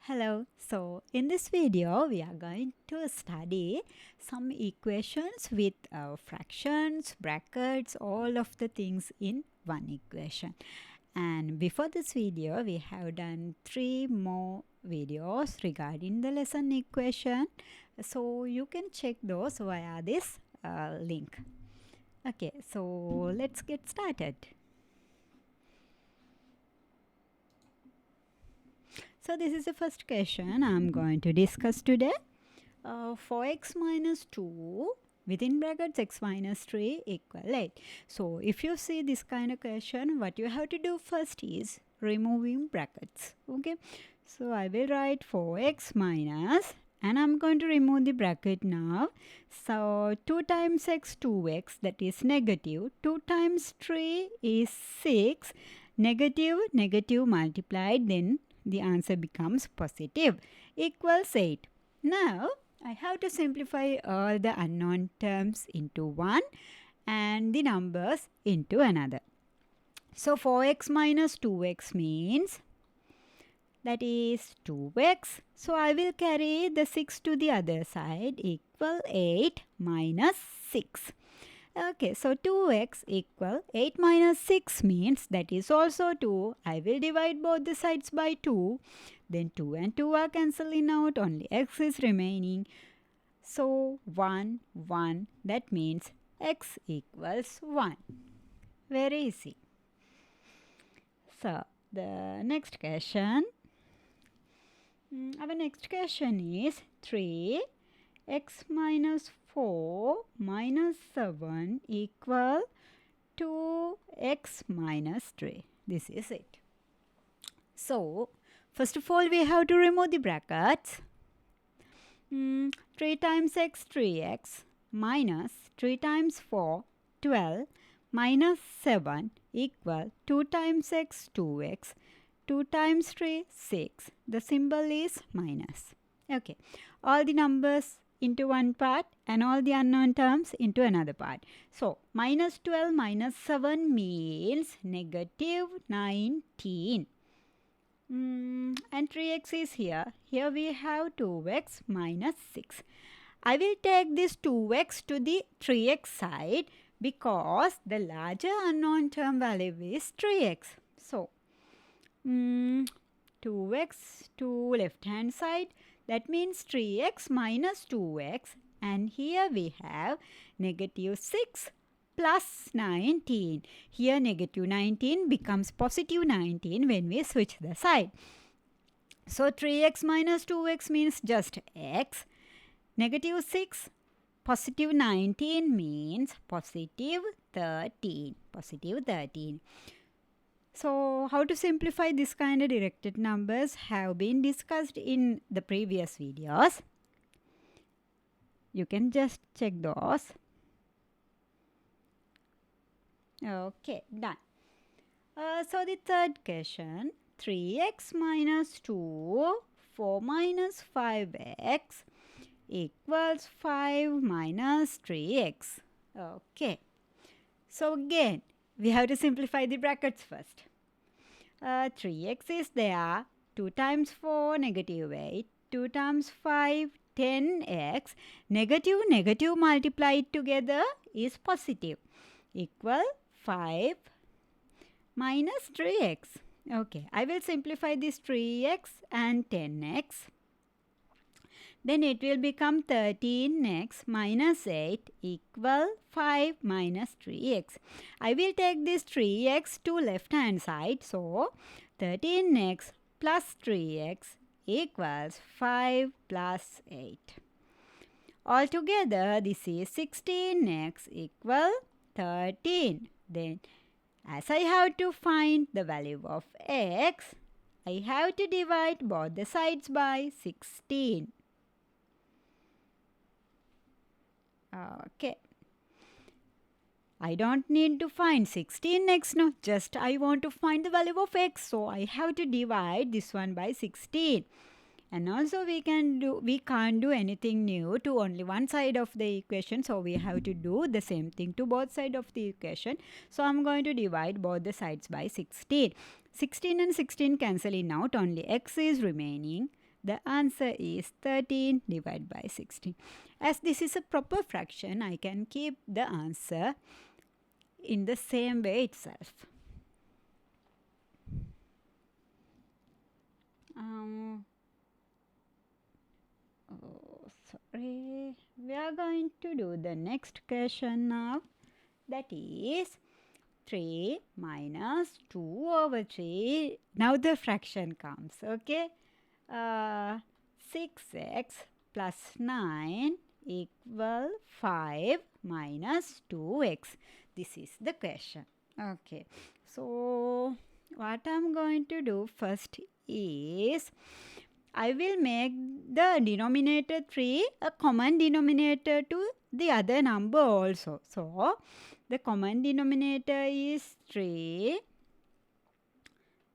Hello. So in this video, we are going to study some equations with fractions, brackets, all of the things in one equation. And before this video, we have done 3 more videos regarding the lesson equation. So you can check those via this link. Okay, so let's get started. So this is the first question I'm going to discuss today. 4x minus 2 within brackets x minus 3 equal 8. So if you see this kind of question, what you have to do first is removing brackets. Okay. So I will write 4x minus, and I'm going to remove the bracket now. So 2 times x, 2x, that is negative. 2 times 3 is 6. Negative, negative multiplied, then the answer becomes positive, equals 8. Now, I have to simplify all the unknown terms into one and the numbers into another. So, 4x minus 2x means that is 2x. So, I will carry the 6 to the other side, equal 8 minus 6. Okay, so 2x equal 8 minus 6 means that is also 2. I will divide both the sides by 2. Then 2 and 2 are cancelling out. Only x is remaining. So 1, 1. That means x equals 1. Very easy. So the next question. Our next question is 3 x minus 4 minus 7 equal 2x minus 3. This is it. So, first of all, we have to remove the brackets. 3 times x, 3x, minus 3 times 4, 12, minus 7 equal 2 times x, 2x, 2 times 3, 6. The symbol is minus. Okay, all the numbers into one part and all the unknown terms into another part. So, minus 12 minus 7 means negative 19. And 3x is here. Here we have 2x minus 6. I will take this 2x to the 3x side because the larger unknown term value is 3x. So, 2x to left hand side. That means 3x minus 2x, and here we have negative 6 plus 19. Here negative 19 becomes positive 19 when we switch the side. So 3x minus 2x means just x. Negative 6, positive 19 means positive 13. Positive 13. So, how to simplify this kind of directed numbers have been discussed in the previous videos. You can just check those. Okay, done. So, the third question, 3x minus 2, 4 minus 5x equals 5 minus 3x. Okay. So, again, we have to simplify the brackets first. 3x is there. 2 times 4, negative 8. 2 times 5, 10x. Negative, negative multiplied together is positive. Equal 5 minus 3x. Okay, I will simplify this 3x and 10x. Then it will become 13x minus 8 equal 5 minus 3x. I will take this 3x to left hand side. So, 13x plus 3x equals 5 plus 8. Altogether, this is 16x equal 13. Then, as I have to find the value of x, I have to divide both the sides by 16. Okay. I don't need to find 16x, no. Just I want to find the value of x. So, I have to divide this one by 16. And also we can't do anything new to only one side of the equation. So, we have to do the same thing to both sides of the equation. So, I'm going to divide both the sides by 16. 16 and 16 cancelling out. Only x is remaining. The answer is 13 divided by 16. As this is a proper fraction, I can keep the answer in the same way itself. Sorry. We are going to do the next question now. That is 3 minus 2 over 3. Now the fraction comes, okay? 6x plus 9 equal 5 minus 2x. This is the question. Okay. So, what I'm going to do first is I will make the denominator 3 a common denominator to the other number also. So, the common denominator is 3.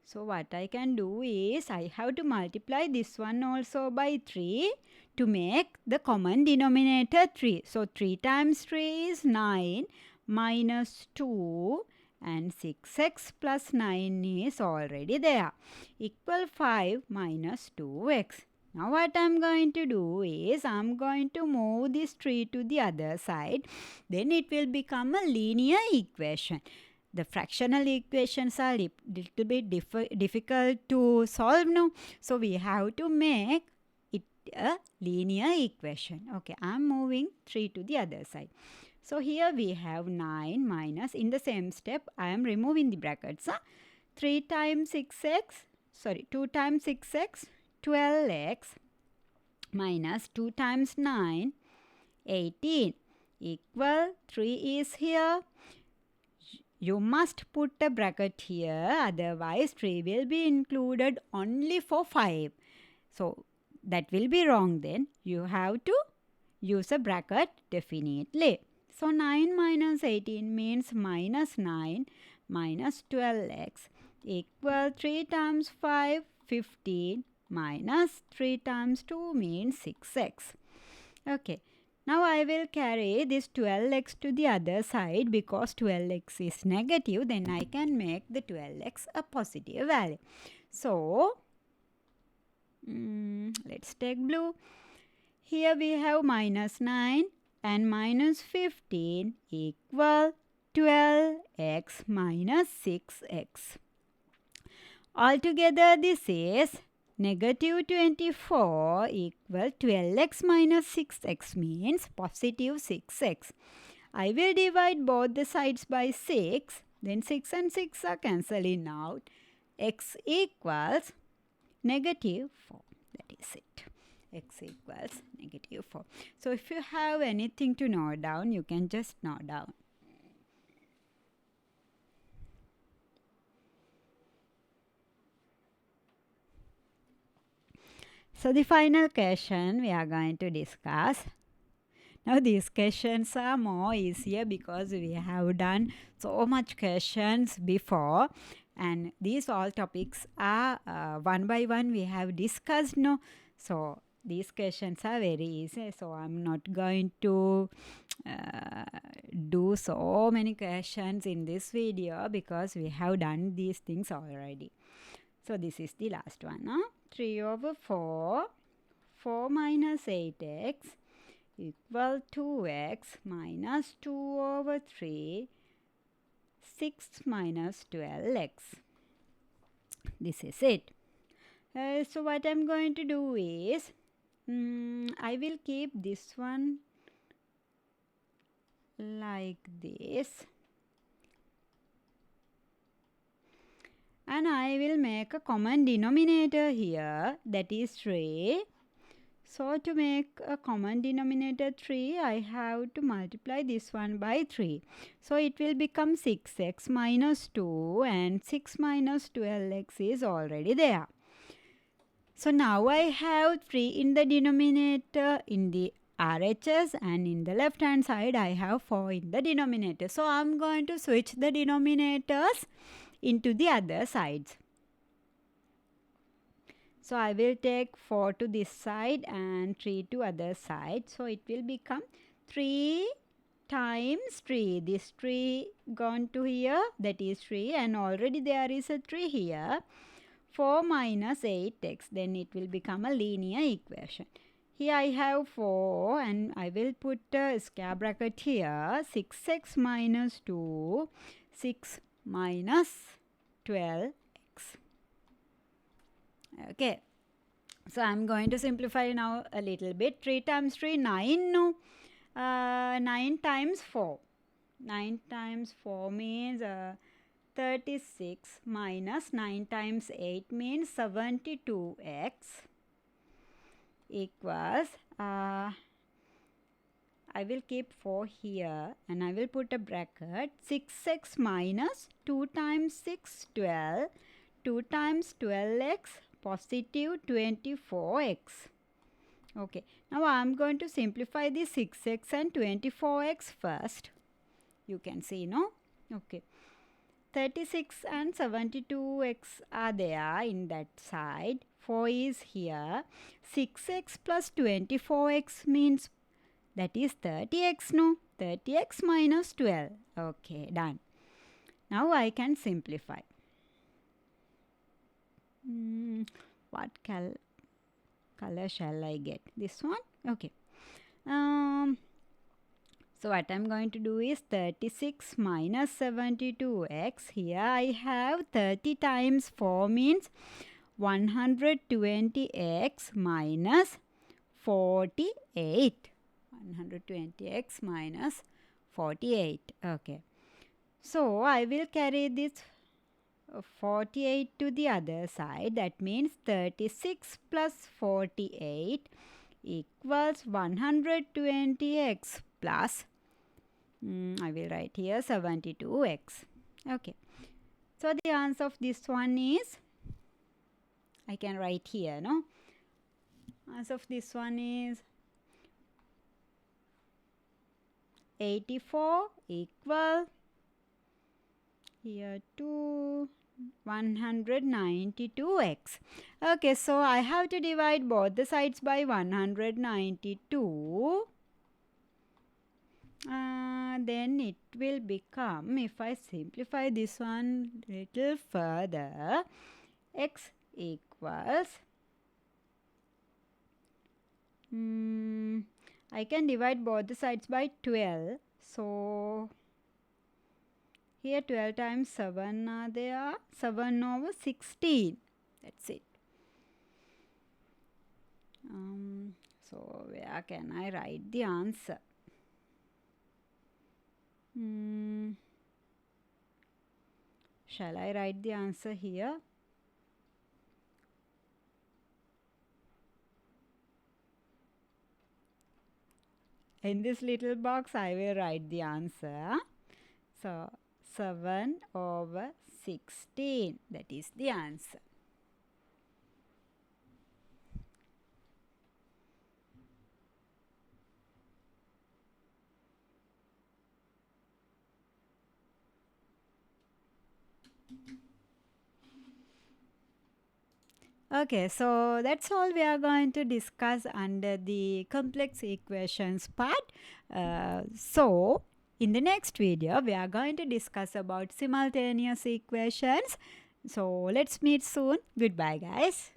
So, what I can do is I have to multiply this one also by 3 to make the common denominator 3. So, 3 times 3 is 9 minus 2 and 6x plus 9 is already there. Equal 5 minus 2x. Now what I'm going to do is I'm going to move this 3 to the other side. Then it will become a linear equation. The fractional equations are a little bit difficult to solve now. So we have to make it a linear equation. Okay, I'm moving 3 to the other side. So here we have 9 minus, in the same step, I am removing the brackets. 3 times 6x, sorry, 2 times 6x, 12x, minus 2 times 9, 18, equal 3 is here. You must put a bracket here, otherwise 3 will be included only for 5. So that will be wrong then. You have to use a bracket definitely. So 9 minus 18 means minus 9 minus 12x equal 3 times 5, 15 minus 3 times 2 means 6x. Okay. Now I will carry this 12x to the other side because 12x is negative. Then I can make the 12x a positive value. So, let's take blue. Here we have minus 9 and minus 15 equal 12x minus 6x. Altogether this is negative 24 equal 12x minus 6x means positive 6x. I will divide both the sides by 6. Then 6 and 6 are cancelling out. X equals negative 4. That is it. X equals negative 4. So if you have anything to note down, you can just note down. So the final question we are going to discuss. Now these questions are more easier because we have done so much questions before, and these all topics are one by one we have discussed now. So these questions are very easy, so I'm not going to do so many questions in this video because we have done these things already. So this is the last one. 3 over 4, 4 minus 8x equal 2x minus 2 over 3, 6 minus 12x. This is it. So what I'm going to do is, I will keep this one like this. And I will make a common denominator here, that is 3. So to make a common denominator 3, I have to multiply this one by 3. So it will become 6x minus 2, and 6 minus 12x is already there. So now I have 3 in the denominator in the RHS, and in the left hand side I have 4 in the denominator. So I'm going to switch the denominators into the other sides. So I will take 4 to this side and 3 to other side. So it will become 3 times 3. This 3 gone to here, that is 3, and already there is a 3 here. 4 minus 8x, then it will become a linear equation. Here I have 4 and I will put a square bracket here. 6x minus 2, 6 minus 12x. Okay. So I'm going to simplify now a little bit. 3 times 3, 9. No. 9 times 4. 9 times 4 means 36 minus 9 times 8 means 72x equals, I will keep 4 here and I will put a bracket. 6x minus 2 times 6, 12. 2 times 12x, positive 24x. Okay, now I am going to simplify the 6x and 24x first. You can see, no? Okay. 36 and 72x are there in that side. 4 is here. 6x plus 24x means that is 30x, no? 30x minus 12. Okay, done. Now I can simplify. What color shall I get? This one? Okay. So what I'm going to do is 36 minus 72x. Here I have 30 times 4 means 120x minus 48. 120x minus 48. Okay. So I will carry this 48 to the other side. That means 36 plus 48 equals 120x plus I will write here 72x. Okay. So the answer of this one is, I can write here, no? Answer of this one is 84 equal here to 192x. Okay, so I have to divide both the sides by 192. Then it will become, if I simplify this one little further, x equals, I can divide both the sides by 12. So here 12 times 7 are there, 7 over 16. That's it. So where can I write the answer? Shall I write the answer here? In this little box, I will write the answer. So 7 over 16. That is the answer. Okay, so that's all we are going to discuss under the complex equations part. So in the next video, we are going to discuss about simultaneous equations. So let's meet soon. Goodbye, guys.